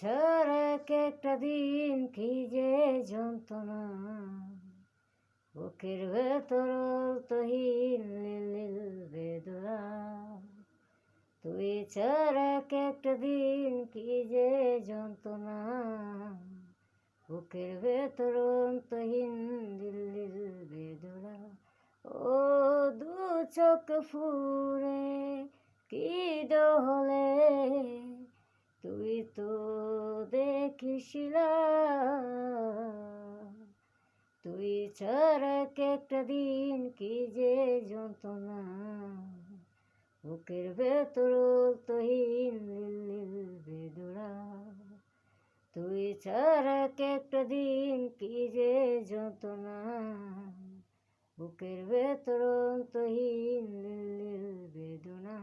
ছাড়া এক একটা দিন কি যে যন্ত্রণা, বুকের ভেতর তহিন নীল বেদনা। তুই ছাড়া এক একটা দিন কি যে যন্ত্রণা, বুকের ভেতর তহিন নীল বেদনা। ও দু চোখ ফুরে কি ডহলে, তুই তো দেখিস না। তুই ছাড়া একটা দিন কি যে যন্ত্রণা, বুকের ভেতর তহিন নীল বেদনা। তুই ছাড়া একটা দিন কি যে যন্ত্রণা, বুকের ভেতর তহিন নীল বেদনা।